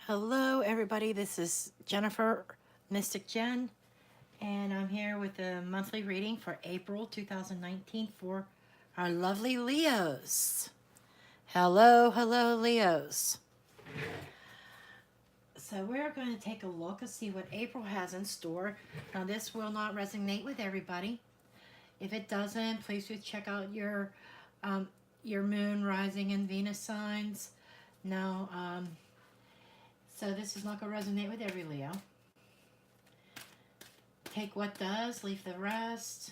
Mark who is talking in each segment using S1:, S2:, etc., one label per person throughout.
S1: Hello, everybody. This is Jennifer, Mystic Jen, and I'm here with the monthly reading for April 2019 for our lovely Leos. Hello, hello, Leos. So we're going to take a look and see what April has in store. Now, this will not resonate with everybody. If it doesn't, please do check out your moon, rising, and Venus signs. Now, so this is not going to resonate with every Leo. Take what does, leave the rest.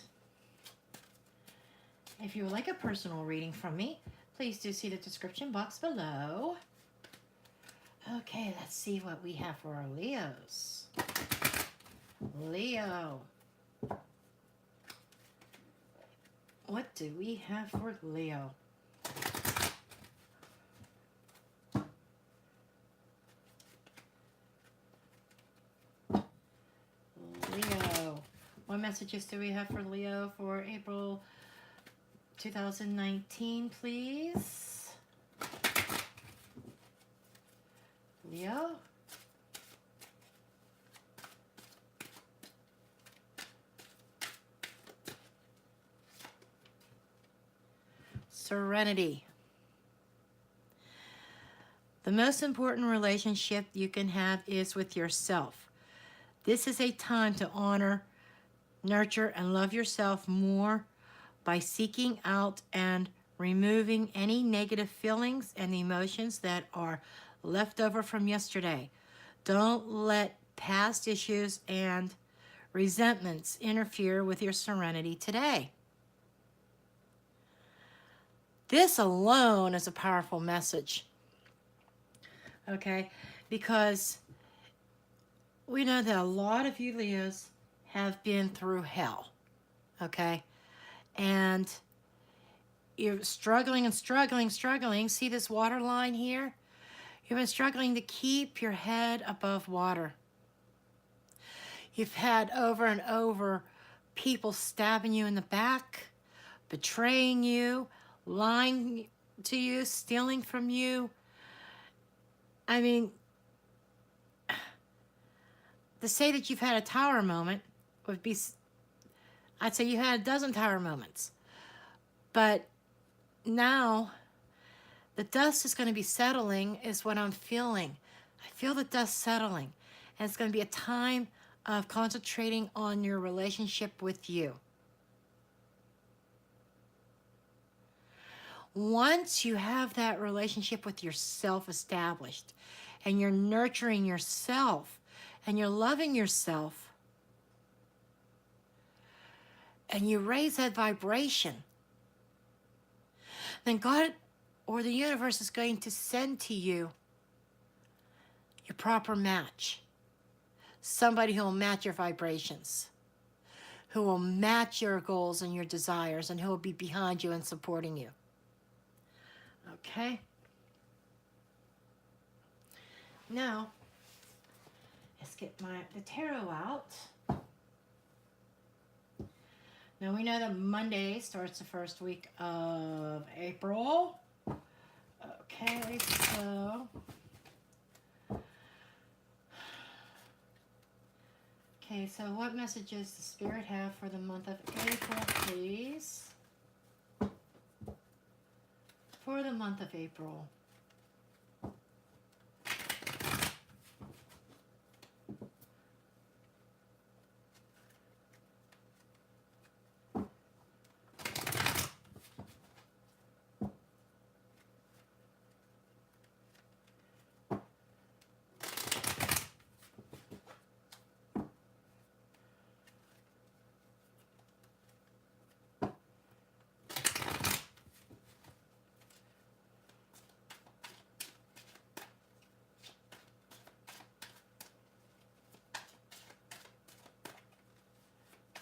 S1: If you would like a personal reading from me, please do see the description box below. Okay, let's see what we have for our Leos. Leo. What do we have for Leo? Leo. What messages do we have for Leo for April 2019, please? Leo? Serenity. The most important relationship you can have is with yourself. This is a time to honor, nurture, and love yourself more by seeking out and removing any negative feelings and emotions that are left over from yesterday. Don't let past issues and resentments interfere with your serenity today. This alone is a powerful message, okay? Because we know that a lot of you Leos have been through hell, okay? And you're struggling and struggling. See this water line here? You've been struggling to keep your head above water. You've had over and over people stabbing you in the back, betraying you, lying to you, stealing from you. I mean, to say that you've had a tower moment would be, I'd say you had a dozen tower moments. But now the dust is going to be settling is what I'm feeling. I feel the dust settling. And it's going to be a time of concentrating on your relationship with you. Once you have that relationship with yourself established and you're nurturing yourself and you're loving yourself and you raise that vibration, then God or the universe is going to send to you your proper match. Somebody who will match your vibrations, who will match your goals and your desires, and who will be behind you and supporting you. Okay? Now, let's get the tarot out. Now, we know that Monday starts the first week of April. Okay, so... Okay, so what messages does Spirit have for the month of April, please? For the month of April.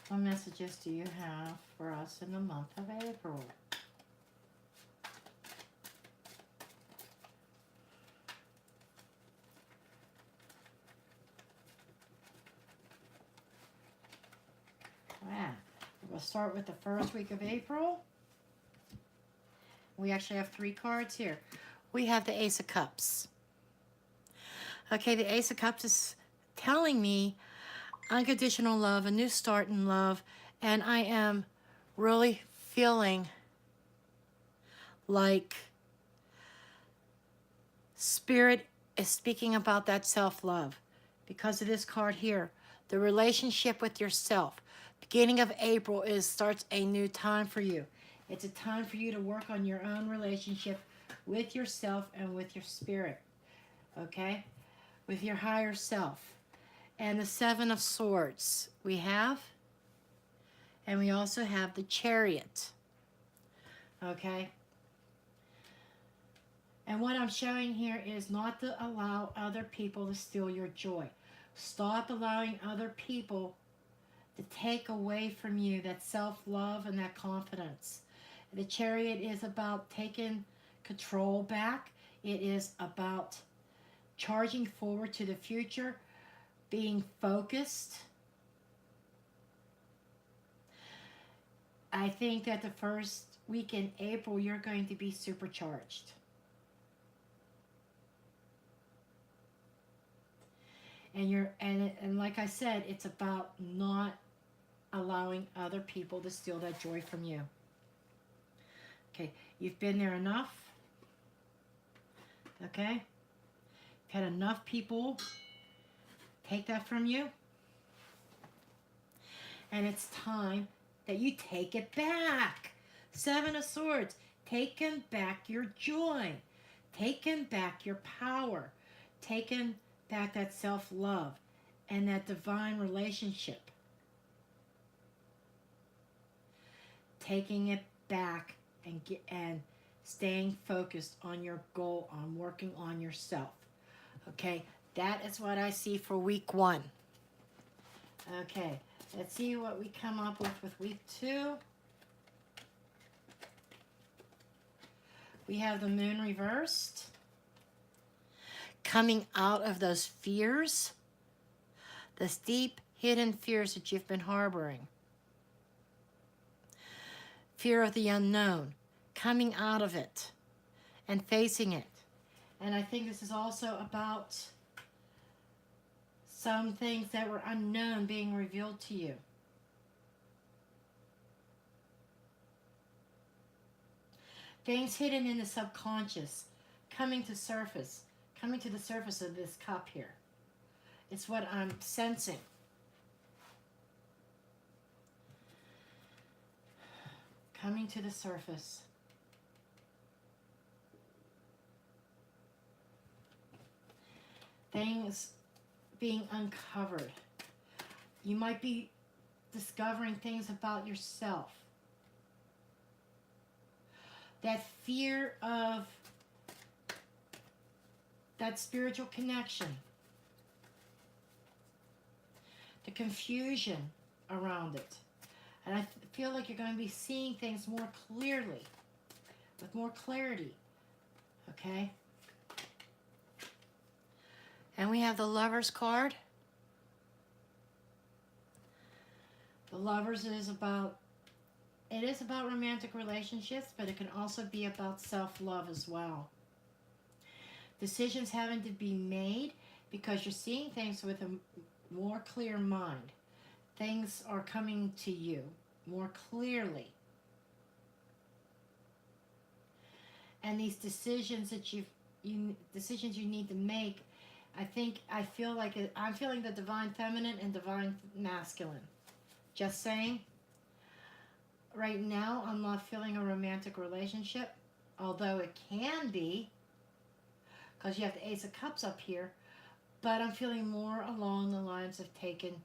S1: What messages do you have for us in the month of April? Wow. We'll start with the first week of April. We actually have 3 cards here. We have the Ace of Cups. Okay, the Ace of Cups is telling me unconditional love, a new start in love, and I am really feeling like Spirit is speaking about that self-love because of this card here. The relationship with yourself. Beginning of April starts a new time for you. It's a time for you to work on your own relationship with yourself and with your spirit. Okay? With your higher self. And the Seven of Swords we have. And we also have the Chariot. Okay? And what I'm showing here is not to allow other people to steal your joy. Stop allowing other people to take away from you that self-love and that confidence. The Chariot is about taking control back. It is about charging forward to the future, being focused. I think that the first week in April, you're going to be supercharged. And like I said, it's about not allowing other people to steal that joy from you. Okay, you've been there enough. Okay, you've had enough people take that from you. And it's time that you take it back. Seven of Swords, taking back your joy, taking back your power, taking back that self-love and that divine relationship. Taking it back and staying focused on your goal, on working on yourself. Okay, that is what I see for week 1. Okay, let's see what we come up with week 2. We have the Moon reversed. Coming out of those fears, those deep hidden fears that you've been harboring. Fear of the unknown, coming out of it and facing it. And I think this is also about some things that were unknown being revealed to you. Things hidden in the subconscious coming to the surface of this cup here. It's what I'm sensing. Coming to the surface. Things being uncovered. You might be discovering things about yourself. That fear of that spiritual connection. The confusion around it. And I feel like you're going to be seeing things more clearly, with more clarity. Okay? And we have the Lovers card. The Lovers is about romantic relationships, but it can also be about self-love as well. Decisions having to be made because you're seeing things with a more clear mind. Things are coming to you more clearly. And these decisions that decisions you need to make, I'm feeling the divine feminine and divine masculine. Just saying. Right now, I'm not feeling a romantic relationship, although it can be, because you have the Ace of Cups up here, but I'm feeling more along the lines of taking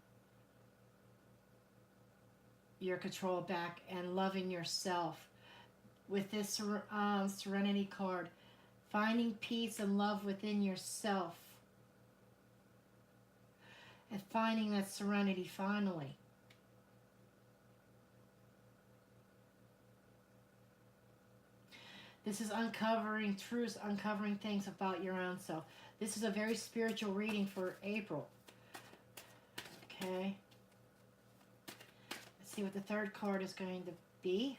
S1: your control back and loving yourself. With this Serenity card, finding peace and love within yourself and finding that serenity finally. This is uncovering truths, uncovering things about your own self. This is a very spiritual reading for April. Okay. Let's see what the third card is going to be.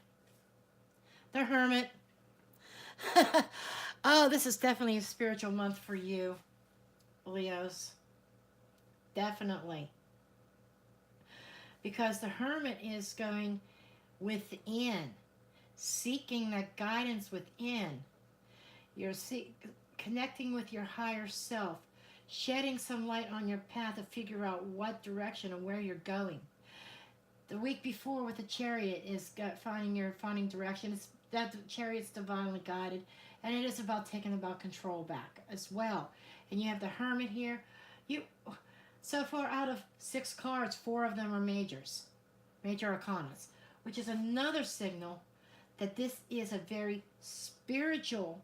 S1: The Hermit. Oh, this is definitely a spiritual month for you. Leos. Definitely. Because the Hermit is going within, seeking that guidance within. You're connecting with your higher self, shedding some light on your path to figure out what direction and where you're going. The week before with the Chariot is finding direction. That the Chariot's divinely guided, and it is about taking about control back as well. And you have the Hermit here. You so far out of 6 cards, 4 of them are majors, major arcanas, which is another signal that this is a very spiritual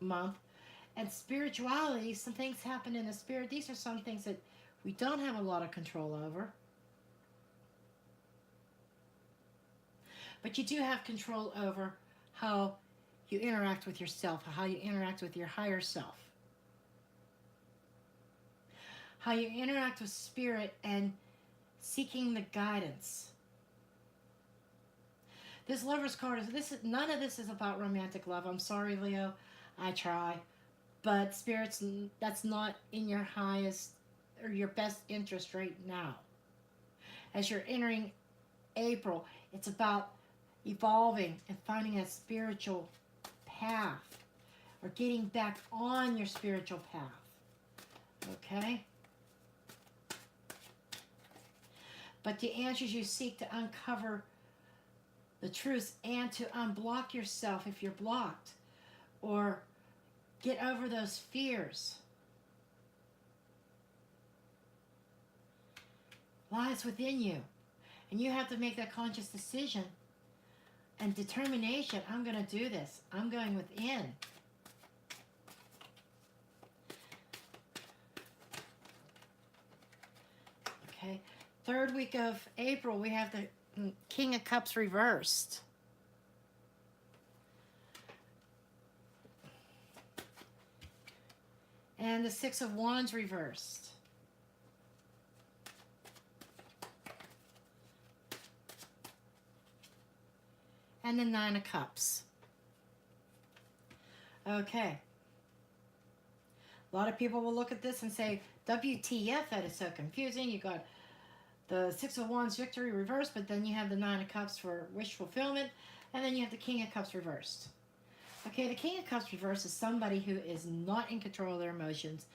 S1: month. And spirituality, some things happen in the spirit. These are some things that we don't have a lot of control over. But you do have control over how you interact with yourself, how you interact with your higher self, how you interact with spirit and seeking the guidance. This Lover's card none of this is about romantic love. I'm sorry, Leo. I try. But spirits, that's not in your highest or your best interest right now. As you're entering April, it's about evolving and finding a spiritual path or getting back on your spiritual path. Okay? But the answers you seek to uncover the truth and to unblock yourself if you're blocked, or get over those fears, lies within you. And you have to make that conscious decision and determination. I'm going to do this. I'm going within. Okay. 3rd week of April, we have the King of Cups reversed. And the 6 of Wands reversed. And the 9 of Cups. Okay. A lot of people will look at this and say, WTF, that is so confusing. You got the 6 of Wands victory reversed, but then you have the 9 of Cups for wish fulfillment, and then you have the King of Cups reversed. Okay, the King of Cups reversed is somebody who is not in control of their emotions.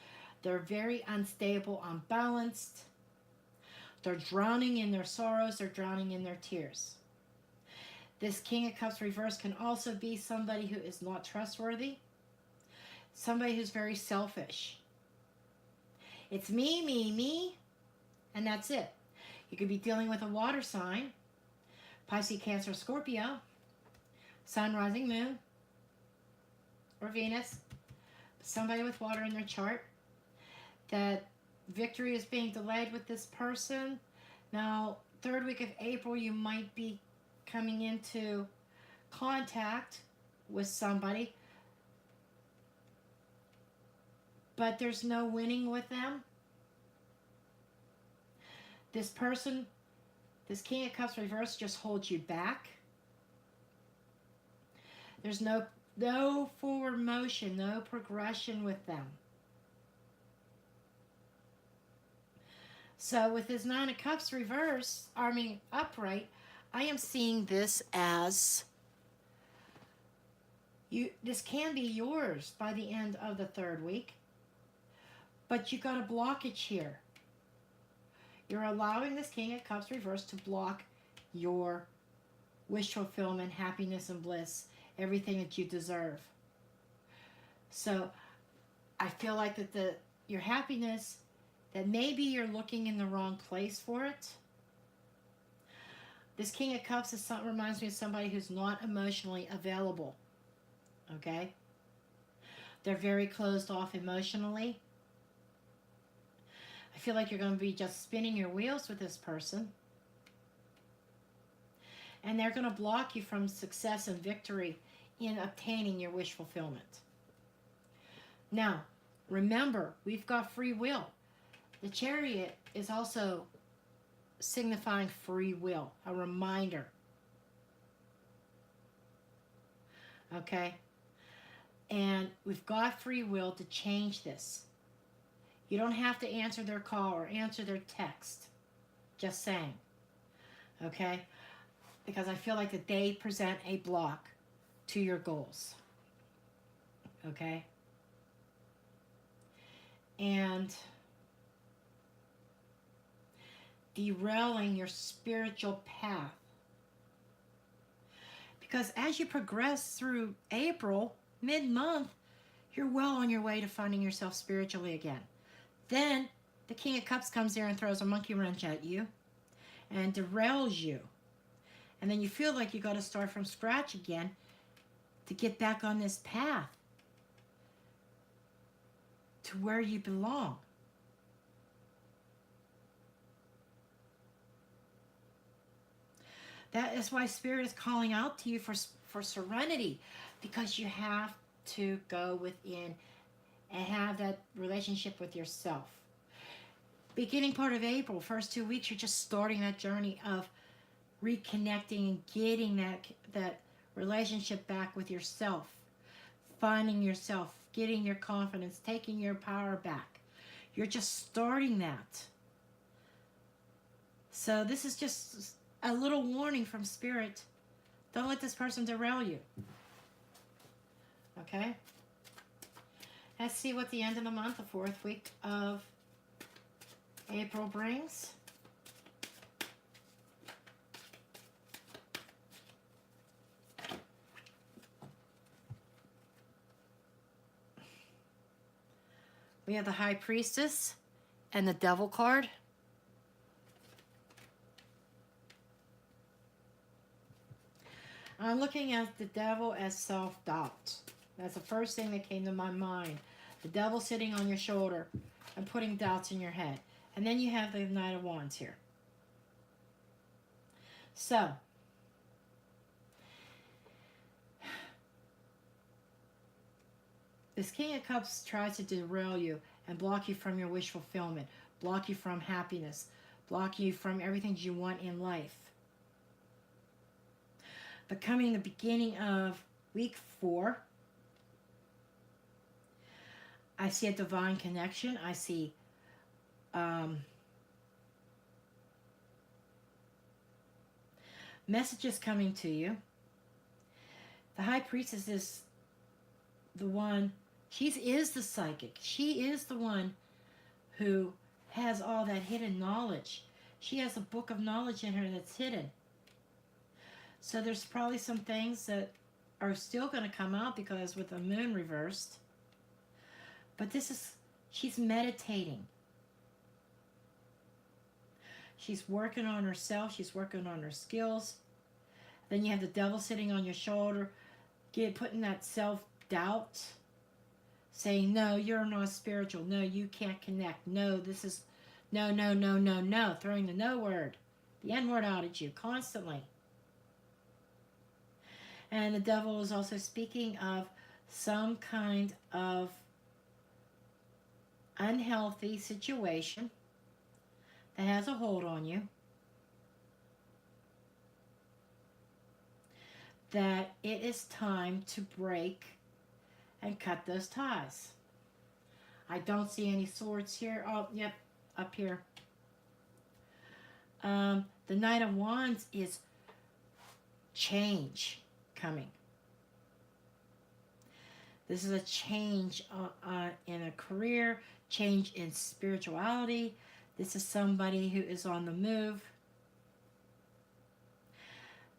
S1: They're very unstable, unbalanced. They're drowning in their sorrows. They're drowning in their tears. This King of Cups reversed can also be somebody who is not trustworthy. Somebody who's very selfish. It's me, me, me, and that's it. You could be dealing with a water sign, Pisces, Cancer, Scorpio, Sun, Rising, Moon, or Venus. Somebody with water in their chart. That victory is being delayed with this person. Now, 3rd week of April, you might be coming into contact with somebody, but there's no winning with them. This person, this King of Cups reversed, just holds you back. There's no forward motion, no progression with them. So with this 9 of Cups upright, I am seeing this as this can be yours by the end of the 3rd week, but you got a blockage here. You're allowing this King of Cups reversed to block your wish fulfillment, happiness and bliss, everything that you deserve. So I feel like that your happiness, that maybe you're looking in the wrong place for it. This King of Cups reminds me of somebody who's not emotionally available. Okay? They're very closed off emotionally. I feel like you're going to be just spinning your wheels with this person. And they're going to block you from success and victory in obtaining your wish fulfillment. Now, remember, we've got free will. The Chariot is also signifying free will, a reminder. Okay? And we've got free will to change this. You don't have to answer their call or answer their text. Just saying. Okay? Because I feel like that they present a block to your goals. Okay? And derailing your spiritual path. Because as you progress through April, mid-month, you're well on your way to finding yourself spiritually again. Then the King of Cups comes there and throws a monkey wrench at you and derails you. And then you feel like you got to start from scratch again to get back on this path to where you belong. That is why Spirit is calling out to you for serenity, because you have to go within and have that relationship with yourself. Beginning part of April, first 2 weeks, you're just starting that journey of reconnecting and getting that relationship back with yourself, finding yourself, getting your confidence, taking your power back. You're just starting that. So this is just a little warning from Spirit. Don't let this person derail you. Okay? Let's see what the end of the month, the 4th week of April brings. We have the High Priestess and the Devil card. I'm looking at the Devil as self-doubt. That's the first thing that came to my mind. The Devil sitting on your shoulder and putting doubts in your head. And then you have the Knight of Wands here. So, this King of Cups tries to derail you and block you from your wish fulfillment, block you from happiness, block you from everything you want in life. But coming the beginning of week 4, I see a divine connection. I see messages coming to you. The High Priestess is the one, she is the psychic. She is the one who has all that hidden knowledge. She has a book of knowledge in her that's hidden. So there's probably some things that are still going to come out because with the moon reversed. But she's meditating. She's working on herself. She's working on her skills. Then you have the Devil sitting on your shoulder, putting that self-doubt, saying, no, you're not spiritual. No, you can't connect. No, this is, no, no, no, no, no. Throwing the no word, the N word out at you constantly. And the Devil is also speaking of some kind of unhealthy situation that has a hold on you, that it is time to break and cut those ties. I don't see any swords here. Oh, yep, up here. The Knight of Wands is change coming. This is a change in a career, change in spirituality. This is somebody who is on the move.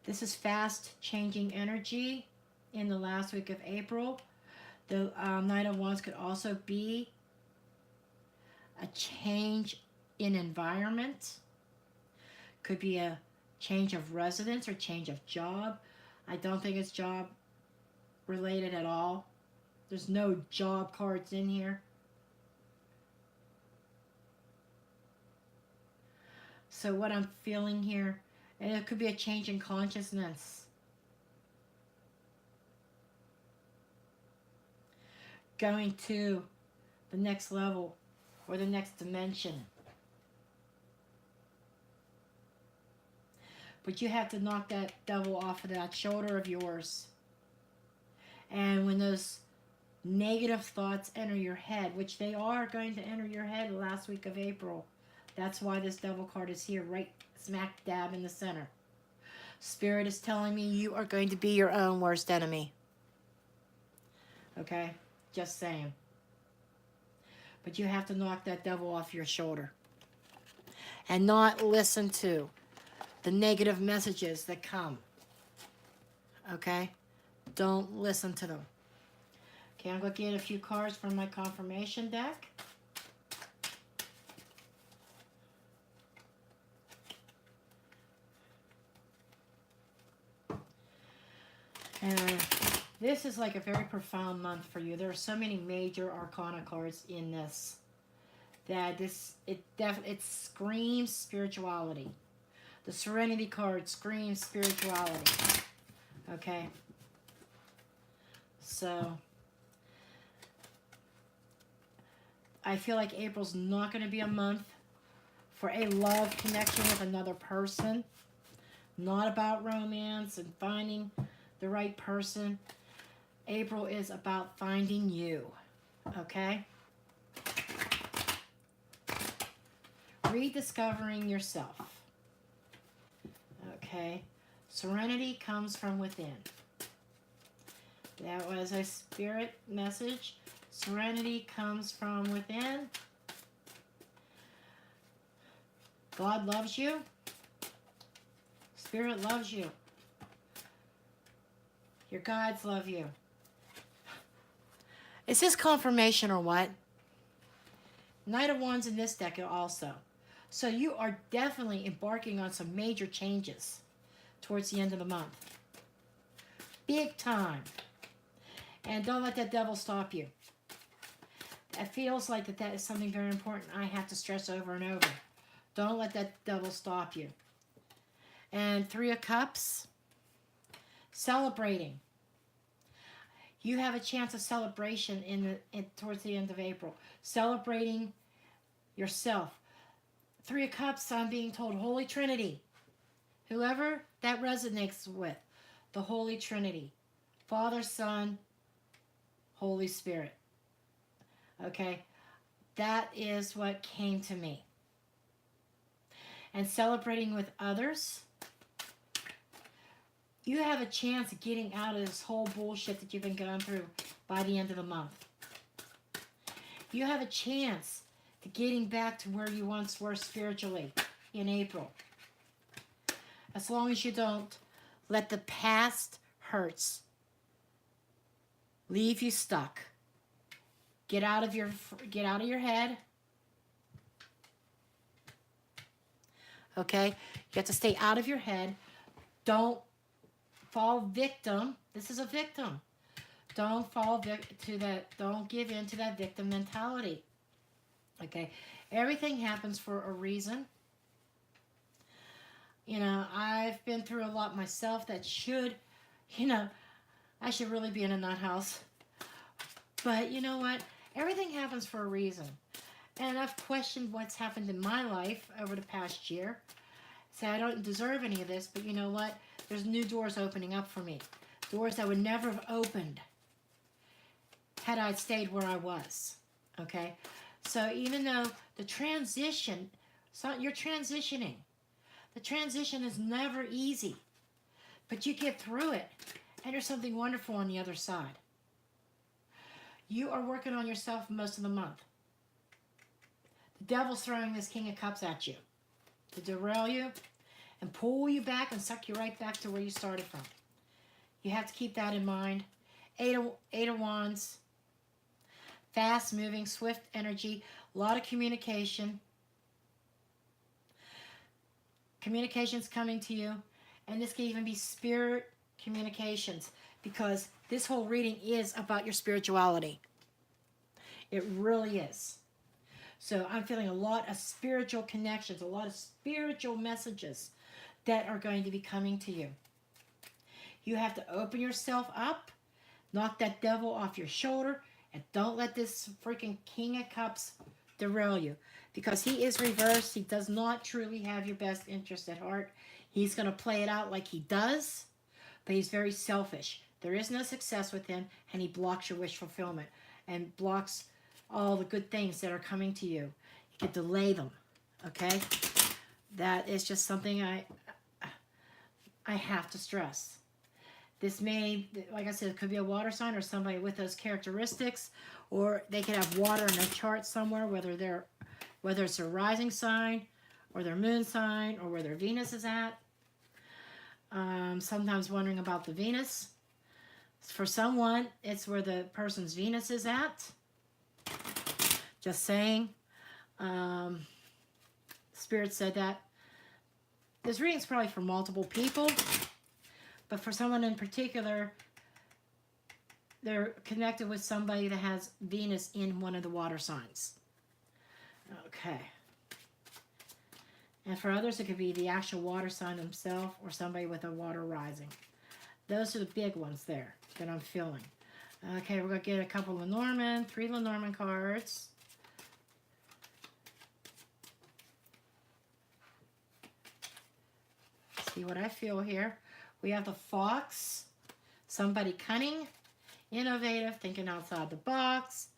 S1: This is fast changing energy in the last week of April. The Knight of Wands could also be a change in environment. Could be a change of residence or change of job. I don't think it's job related at all. There's no job cards in here. So what I'm feeling here, and it could be a change in consciousness. Going to the next level or the next dimension. But you have to knock that Devil off of that shoulder of yours. And when those negative thoughts enter your head, which they are going to enter your head the last week of April. That's why this devil card is here, right smack dab in the center. Spirit is telling me you are going to be your own worst enemy. Okay? Just saying. But you have to knock that devil off your shoulder. And not listen to the negative messages that come. Okay? Don't listen to them. Okay, I'm going to get a few cards from my confirmation deck. And this is like a very profound month for you. There are so many major arcana cards in this that it screams spirituality. The Serenity card screams spirituality. Okay. So I feel like April's not going to be a month for a love connection with another person. Not about romance and finding the right person. April is about finding you. Okay? Rediscovering yourself. Okay? Serenity comes from within. That was a spirit message. Serenity comes from within. God loves you. Spirit loves you. Your guides love you. Is this confirmation or what? Knight of Wands in this deck also. So you are definitely embarking on some major changes towards the end of the month. Big time. And don't let that devil stop you. It feels like that is something very important I have to stress over and over. Don't let that devil stop you. And Three of Cups. Celebrating. You have a chance of celebration towards the end of April. Celebrating yourself. Three of Cups, I'm being told, Holy Trinity. Whoever that resonates with. The Holy Trinity. Father, Son, Holy Spirit. Okay? That is what came to me. And celebrating with others. You have a chance of getting out of this whole bullshit that you've been going through by the end of the month. You have a chance to getting back to where you once were spiritually in April. As long as you don't let the past hurts leave you stuck. Get out of your head. Okay? You have to stay out of your head. Don't fall victim. This is a victim. Don't fall to that. Don't give in to that victim mentality. Okay? Everything happens for a reason. You know, I've been through a lot myself that should, I should really be in a nut house. But you know what? Everything happens for a reason. And I've questioned what's happened in my life over the past year. Say I don't deserve any of this, but you know what? There's new doors opening up for me. Doors that would never have opened had I stayed where I was. Okay? So even though the transition, you're transitioning. The transition is never easy. But you get through it. And there's something wonderful on the other side. You are working on yourself most of the month. The devil's throwing this King of Cups at you to derail you and pull you back and suck you right back to where you started from. You have to keep that in mind. Eight of Wands. Fast moving, swift energy. A lot of communication. Communications coming to you. And this can even be spirit communications. Because this whole reading is about your spirituality. It really is. So I'm feeling a lot of spiritual connections, a lot of spiritual messages that are going to be coming to you. You have to open yourself up, knock that devil off your shoulder, and don't let this freaking King of Cups derail you. Because he is reversed. He does not truly have your best interest at heart. He's going to play it out like he does, but he's very selfish. There is no success with him, and he blocks your wish fulfillment and blocks all the good things that are coming to you. You can delay them, okay? That is just something I have to stress. This may, like I said, it could be a water sign or somebody with those characteristics, or they could have water in their chart somewhere, whether it's their rising sign or their moon sign or where their Venus is at. Sometimes wondering about the Venus. For someone, it's where the person's Venus is at. Just saying. Spirit said that. This reading's probably for multiple people, but for someone in particular, they're connected with somebody that has Venus in one of the water signs. Okay. And for others, it could be the actual water sign themselves or somebody with a water rising. Those are the big ones there that I'm feeling. Okay, we're going to get a couple Lenormand, 3 Lenormand cards. See what I feel here. We have the Fox, somebody cunning, innovative, thinking outside the box.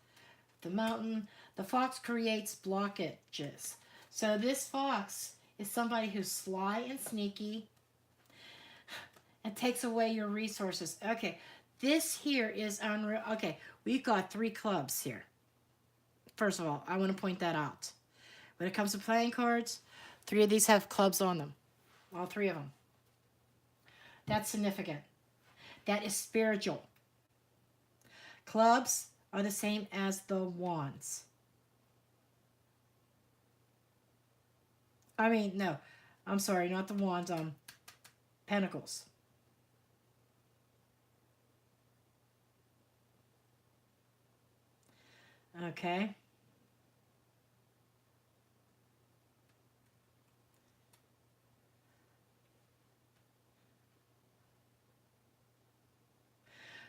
S1: The Mountain. The Fox creates blockages. So this Fox is somebody who's sly and sneaky and takes away your resources. Okay, this here is unreal. Okay, we've got 3 clubs here. First of all, I want to point that out. When it comes to playing cards, 3 of these have clubs on them. All 3 of them. That's significant. That is spiritual. Clubs are the same as the wands. I mean, no. I'm sorry, not the wands. Pentacles. Okay.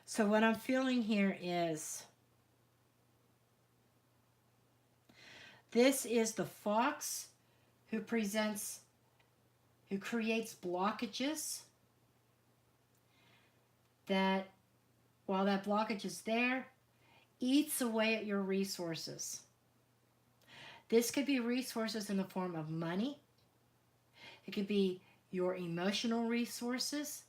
S1: So what I'm feeling here is this is the Fox who creates blockages that, while that blockage is there, eats away at your resources. This could be resources in the form of money. It could be your emotional resources,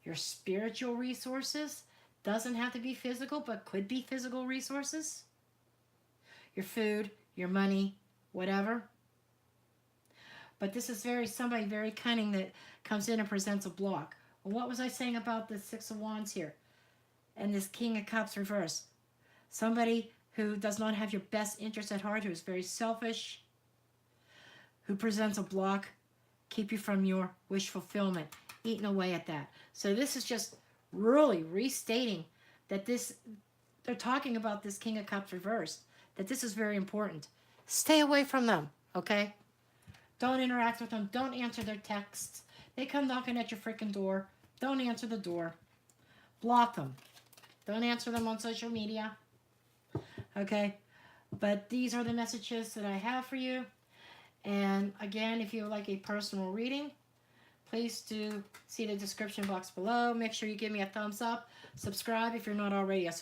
S1: your spiritual resources. Doesn't have to be physical, but could be physical resources. Your food, your money, whatever. But this is somebody very cunning that comes in and presents a block. Well, what was I saying about the 6 of Wands here? And this King of Cups reverse. Somebody who does not have your best interest at heart, who is very selfish, who presents a block, keep you from your wish fulfillment, eating away at that. So this is just really restating that they're talking about this King of Cups reversed, that this is very important. Stay away from them, okay? Don't interact with them. Don't answer their texts. They come knocking at your freaking door. Don't answer the door. Block them. Don't answer them on social media, okay? But these are the messages that I have for you. And again, if you would like a personal reading, please do see the description box below. Make sure you give me a thumbs up. Subscribe if you're not already a subscriber.